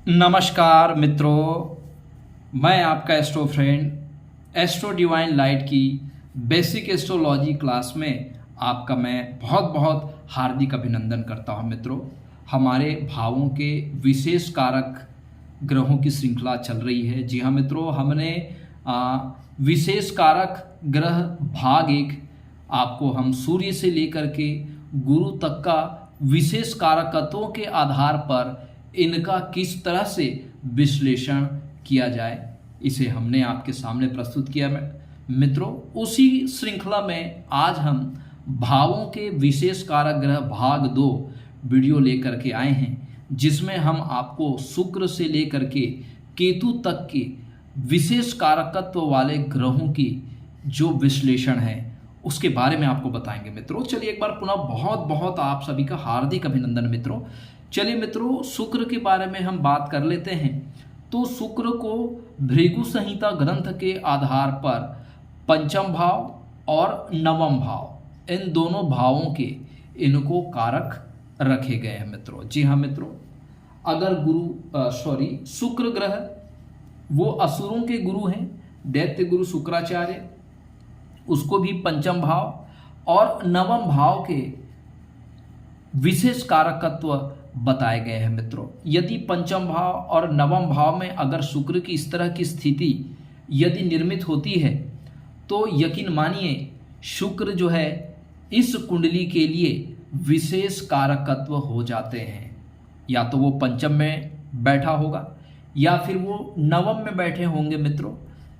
नमस्कार मित्रों, मैं आपका astro friend astro divine light की बेसिक एस्ट्रोलॉजी क्लास में आपका मैं बहुत बहुत हार्दिक अभिनंदन करता हूं। मित्रों, हमारे भावों के विशेष कारक ग्रहों की श्रृंखला चल रही है। जी हाँ मित्रों, हमने विशेष कारक ग्रह भाग एक आपको हम सूर्य से लेकर के गुरु तक का विशेष कारकत्वों के आधार पर इनका किस तरह से विश्लेषण किया जाए, इसे हमने आपके सामने प्रस्तुत किया। मित्रों, उसी श्रृंखला में आज हम भावों के विशेष कारक ग्रह भाग 2 वीडियो लेकर के आए हैं, जिसमें हम आपको शुक्र से लेकर के केतु तक के विशेष कारकत्व वाले ग्रहों की जो विश्लेषण है उसके बारे में आपको बताएंगे। मित्रों, चलिए एक बार पुनः बहुत बहुत आप सभी का हार्दिक अभिनंदन। मित्रों, चलिए मित्रों, शुक्र के बारे में हम बात कर लेते हैं। तो शुक्र को भृगु संहिता ग्रंथ के आधार पर पंचम भाव और नवम भाव, इन दोनों भावों के इनको कारक रखे गए हैं। मित्रों, जी हाँ मित्रों, अगर शुक्र ग्रह वो असुरों के गुरु हैं, दैत्य गुरु शुक्राचार्य, उसको भी पंचम भाव और नवम भाव के विशेष कारकत्व बताए गए हैं। मित्रों, यदि पंचम भाव और नवम भाव में अगर शुक्र की इस तरह की स्थिति यदि निर्मित होती है तो यकीन मानिए शुक्र जो है इस कुंडली के लिए विशेष कारकत्व हो जाते हैं। या तो वो पंचम में बैठा होगा या फिर वो नवम में बैठे होंगे। मित्रों,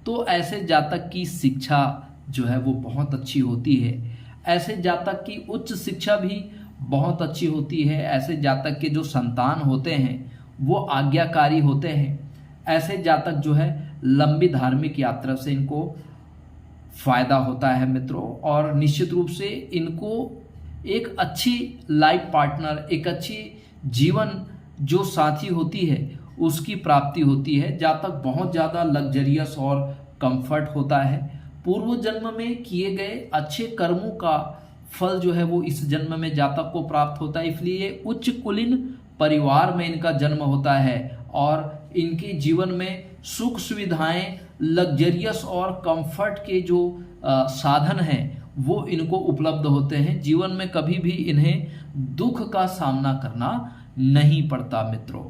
तो ऐसे जातक की शिक्षा जो है वो बहुत अच्छी होती है, ऐसे जातक की उच्च शिक्षा भी बहुत अच्छी होती है, ऐसे जातक के जो संतान होते हैं वो आज्ञाकारी होते हैं, ऐसे जातक जो है लंबी धार्मिक यात्रा से इनको फायदा होता है। मित्रों, और निश्चित रूप से इनको एक अच्छी लाइफ पार्टनर, एक अच्छी जीवन जो साथी होती है उसकी प्राप्ति होती है। जातक बहुत ज़्यादा लग्जरियस और कंफर्ट होता है। पूर्व जन्म में किए गए अच्छे कर्मों का फल जो है वो इस जन्म में जातक को प्राप्त होता है, इसलिए उच्च कुलीन परिवार में इनका जन्म होता है और इनके जीवन में सुख सुविधाएं, लग्जरियस और कंफर्ट के जो साधन हैं वो इनको उपलब्ध होते हैं। जीवन में कभी भी इन्हें दुख का सामना करना नहीं पड़ता। मित्रों,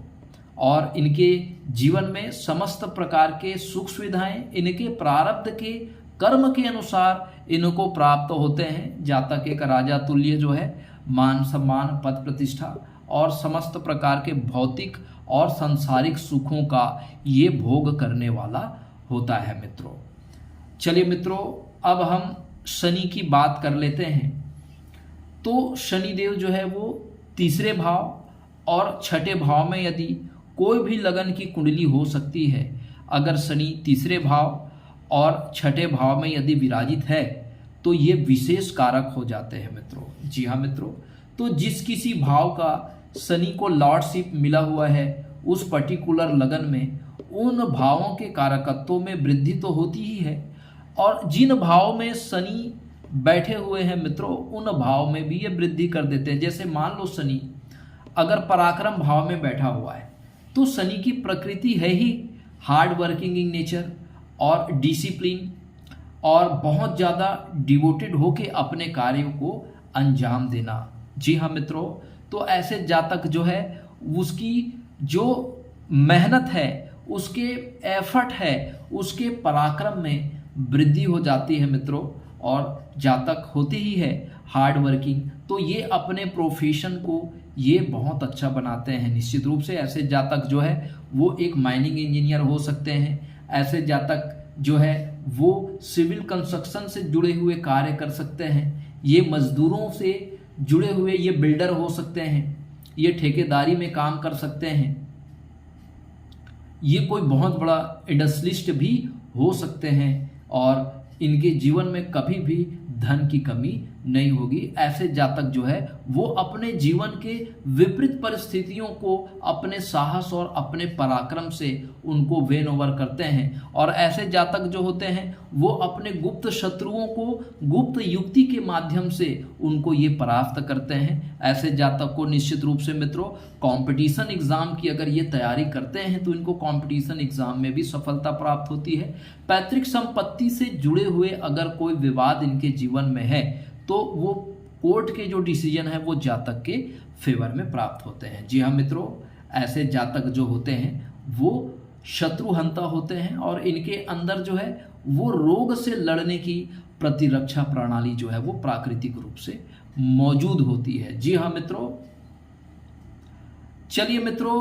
और इनके जीवन में समस्त प्रकार के सुख सुविधाएं इनके प्रारब्ध के कर्म के अनुसार इनको प्राप्त होते हैं। जातक एक राजा तुल्य जो है मान सम्मान, पद प्रतिष्ठा और समस्त प्रकार के भौतिक और सांसारिक सुखों का ये भोग करने वाला होता है। मित्रों, चलिए मित्रों, अब हम शनि की बात कर लेते हैं। तो शनिदेव जो है वो तीसरे भाव और छठे भाव में यदि कोई भी लगन की कुंडली हो सकती है। अगर शनि तीसरे भाव और छठे भाव में यदि विराजित है तो ये विशेष कारक हो जाते हैं। मित्रों, जी हाँ मित्रों, तो जिस किसी भाव का शनि को लॉर्डशिप मिला हुआ है उस पर्टिकुलर लगन में उन भावों के कारकत्वों में वृद्धि तो होती ही है, और जिन भाव में शनि बैठे हुए हैं मित्रों उन भाव में भी ये वृद्धि कर देते हैं। जैसे मान लो शनि अगर पराक्रम भाव में बैठा हुआ है तो शनि की प्रकृति है ही हार्ड वर्किंग इन नेचर और डिसिप्लिन और बहुत ज़्यादा डिवोटेड होके अपने कार्यों को अंजाम देना। जी हाँ मित्रों, तो ऐसे जातक जो है उसकी जो मेहनत है, उसके एफर्ट है, उसके पराक्रम में वृद्धि हो जाती है। मित्रों, और जातक होते ही है हार्ड वर्किंग, तो ये अपने प्रोफेशन को ये बहुत अच्छा बनाते हैं। निश्चित रूप से ऐसे जातक जो है वो एक माइनिंग इंजीनियर हो सकते हैं, ऐसे जातक जो है वो सिविल कंस्ट्रक्शन से जुड़े हुए कार्य कर सकते हैं, ये मजदूरों से जुड़े हुए ये बिल्डर हो सकते हैं, ये ठेकेदारी में काम कर सकते हैं, ये कोई बहुत बड़ा इंडस्ट्रियलिस्ट भी हो सकते हैं, और इनके जीवन में कभी भी धन की कमी नहीं होगी। ऐसे जातक जो है वो अपने जीवन के विपरीत परिस्थितियों को अपने साहस और अपने पराक्रम से उनको वेन ओवर करते हैं। और ऐसे जातक जो होते हैं वो अपने गुप्त शत्रुओं को गुप्त युक्ति के माध्यम से उनको ये परास्त करते हैं। ऐसे जातक को निश्चित रूप से मित्रों कंपटीशन एग्जाम की अगर ये तैयारी करते हैं तो इनको कंपटीशन एग्जाम में भी सफलता प्राप्त होती है। पैतृक संपत्ति से जुड़े हुए अगर कोई विवाद इनके जीवन में है तो वो कोर्ट के जो डिसीजन है वो जातक के फेवर में प्राप्त होते हैं। जी हाँ मित्रों, ऐसे जातक जो होते हैं वो शत्रुहंता होते हैं और इनके अंदर जो है वो रोग से लड़ने की प्रतिरक्षा प्रणाली जो है वो प्राकृतिक रूप से मौजूद होती है। जी हाँ मित्रों, चलिए मित्रों,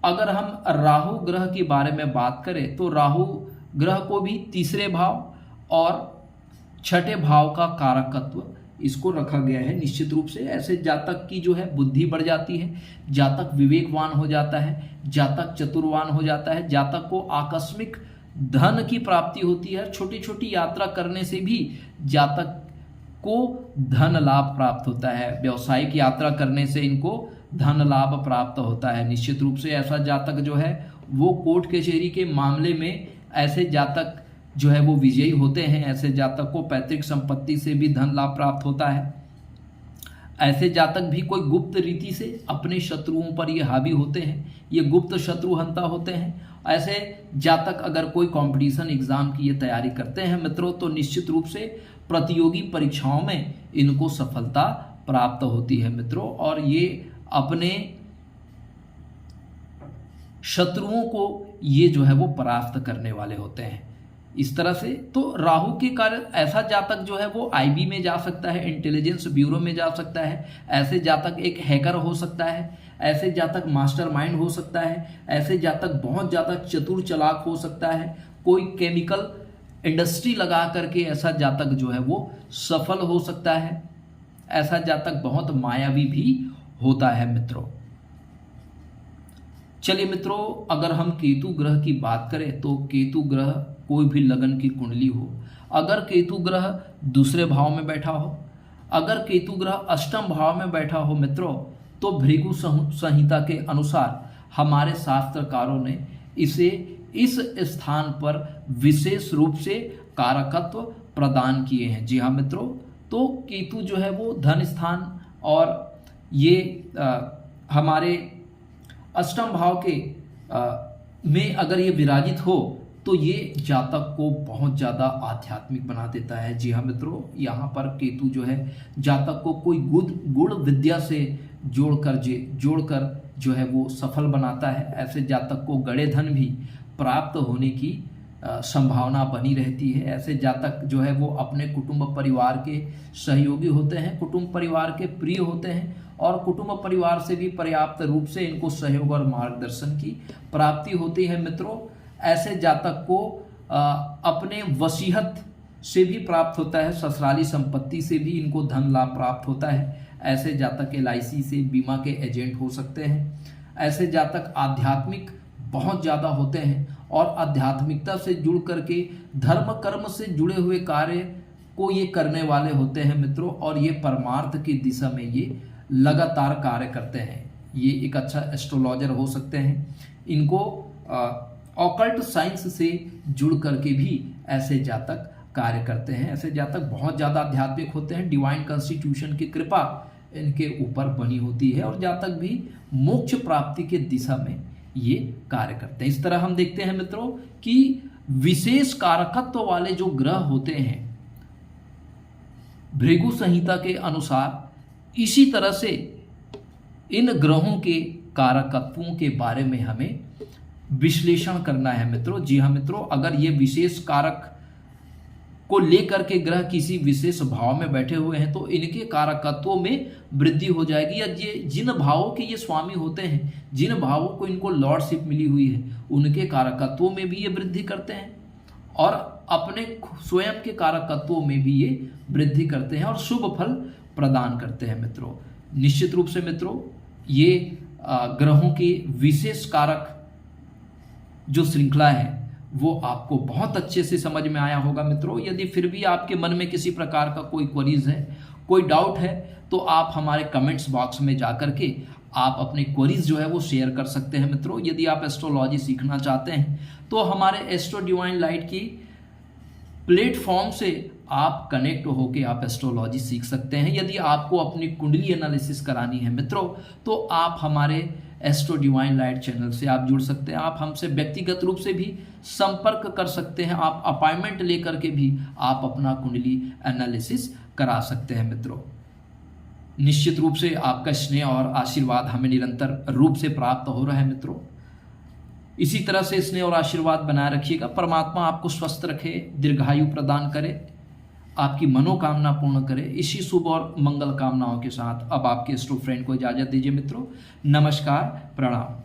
अगर हम राहु ग्रह के बारे में बात करें तो राहु ग्रह को भी तीसरे भाव और छठे भाव का कारकत्व इसको रखा गया है। निश्चित रूप से ऐसे जातक की जो है बुद्धि बढ़ जाती है, जातक विवेकवान हो जाता है, जातक चतुरवान हो जाता है, जातक को आकस्मिक धन की प्राप्ति होती है। छोटी छोटी यात्रा करने से भी जातक को धन लाभ प्राप्त होता है, व्यवसायिक यात्रा करने से इनको धन लाभ प्राप्त होता है। निश्चित रूप से ऐसा जातक जो है वो कोर्ट कचहरी के मामले में ऐसे जातक जो है वो विजयी होते हैं। ऐसे जातक को पैतृक संपत्ति से भी धन लाभ प्राप्त होता है। ऐसे जातक भी कोई गुप्त रीति से अपने शत्रुओं पर ये हावी होते हैं, ये गुप्त शत्रुहंता होते हैं। ऐसे जातक अगर कोई कंपटीशन एग्जाम की ये तैयारी करते हैं मित्रों तो निश्चित रूप से प्रतियोगी परीक्षाओं में इनको सफलता प्राप्त होती है मित्रों, और ये अपने शत्रुओं को ये जो है वो परास्त करने वाले होते हैं। इस तरह से तो राहु के कारण ऐसा जातक जो है वो आईबी में जा सकता है, इंटेलिजेंस ब्यूरो में जा सकता है। ऐसे जातक एक हैकर हो सकता है, ऐसे जातक मास्टरमाइंड हो सकता है, ऐसे जातक बहुत ज़्यादा चतुर चालाक हो सकता है। कोई केमिकल इंडस्ट्री लगा करके ऐसा जातक जो है वो सफल हो सकता है। ऐसा जातक बहुत मायावी भी होता है मित्रों। चलिए मित्रों, अगर हम केतु ग्रह की बात करें तो केतु ग्रह कोई भी लगन की कुंडली हो, अगर केतु ग्रह दूसरे भाव में बैठा हो, अगर केतु ग्रह अष्टम भाव में बैठा हो मित्रों, तो भृगु संहिता के अनुसार हमारे शास्त्रकारों ने इसे इस स्थान पर विशेष रूप से कारकत्व प्रदान किए हैं। जी हाँ मित्रों, तो केतु जो है वो धन स्थान और ये हमारे अष्टम भाव के में अगर ये विराजित हो तो ये जातक को बहुत ज़्यादा आध्यात्मिक बना देता है। जी हाँ मित्रों, यहाँ पर केतु जो है जातक को कोई गुण विद्या से जोड़कर जो है वो सफल बनाता है। ऐसे जातक को गड़े धन भी प्राप्त होने की संभावना बनी रहती है। ऐसे जातक जो है वो अपने कुटुंब परिवार के सहयोगी होते हैं, कुटुंब परिवार के प्रिय होते हैं और कुटुंब परिवार से भी पर्याप्त रूप से इनको सहयोग और मार्गदर्शन की प्राप्ति होती है मित्रों। ऐसे जातक को अपने वसीयत से भी प्राप्त होता है, ससुराली संपत्ति से भी इनको धन लाभ प्राप्त होता है। ऐसे जातक LIC से बीमा के एजेंट हो सकते हैं। ऐसे जातक आध्यात्मिक बहुत ज़्यादा होते हैं और आध्यात्मिकता से जुड़ करके धर्म कर्म से जुड़े हुए कार्य को ये करने वाले होते हैं मित्रों, और ये परमार्थ की दिशा में ये लगातार कार्य करते हैं। ये एक अच्छा एस्ट्रोलॉजर हो सकते हैं। इनको ऑकल्ट साइंस से जुड़ करके भी ऐसे जातक कार्य करते हैं। ऐसे जातक बहुत ज़्यादा आध्यात्मिक होते हैं, डिवाइन कॉन्स्टिट्यूशन की कृपा इनके ऊपर बनी होती है और जातक भी मोक्ष प्राप्ति के दिशा में ये कार्य करते हैं। इस तरह हम देखते हैं मित्रों कि विशेष कारकत्व वाले जो ग्रह होते हैं भृगु संहिता के अनुसार, इसी तरह से इन ग्रहों के कारकत्वों के बारे में हमें विश्लेषण करना है मित्रों। जी हाँ मित्रों, अगर ये विशेष कारक को लेकर के ग्रह किसी विशेष भाव में बैठे हुए हैं तो इनके कारकत्वों में वृद्धि हो जाएगी, या ये जिन भावों के ये स्वामी होते हैं, जिन भावों को इनको लॉर्डशिप मिली हुई है, उनके कारकत्वों में भी ये वृद्धि करते हैं और अपने स्वयं के कारकत्वों में भी ये वृद्धि करते हैं और शुभ फल प्रदान करते हैं मित्रों। निश्चित रूप से मित्रों ये ग्रहों के विशेष कारक जो श्रृंखला है वो आपको बहुत अच्छे से समझ में आया होगा मित्रों। यदि फिर भी आपके मन में किसी प्रकार का कोई क्वेरीज है, कोई डाउट है तो आप हमारे कमेंट्स बॉक्स में जा कर के आप अपने क्वेरीज जो है वो शेयर कर सकते हैं मित्रों। यदि आप एस्ट्रोलॉजी सीखना चाहते हैं तो हमारे एस्ट्रो डिवाइन लाइट की प्लेटफॉर्म से आप कनेक्ट होकर आप एस्ट्रोलॉजी सीख सकते हैं। यदि आपको अपनी कुंडली एनालिसिस करानी है मित्रों तो आप हमारे एस्ट्रो डिवाइन लाइट चैनल से आप जुड़ सकते हैं। आप हमसे व्यक्तिगत रूप से भी संपर्क कर सकते हैं। आप अपॉइंटमेंट लेकर के भी आप अपना कुंडली एनालिसिस करा सकते हैं मित्रों। निश्चित रूप से आपका स्नेह और आशीर्वाद हमें निरंतर रूप से प्राप्त हो रहा है मित्रों। इसी तरह से स्नेह और आशीर्वाद बनाए रखिएगा। परमात्मा आपको स्वस्थ रखे, दीर्घायु प्रदान करे, आपकी मनोकामना पूर्ण करे। इसी शुभ और मंगल कामनाओं के साथ अब आपके एस्ट्रो फ्रेंड को इजाजत दीजिए मित्रों। नमस्कार, प्रणाम।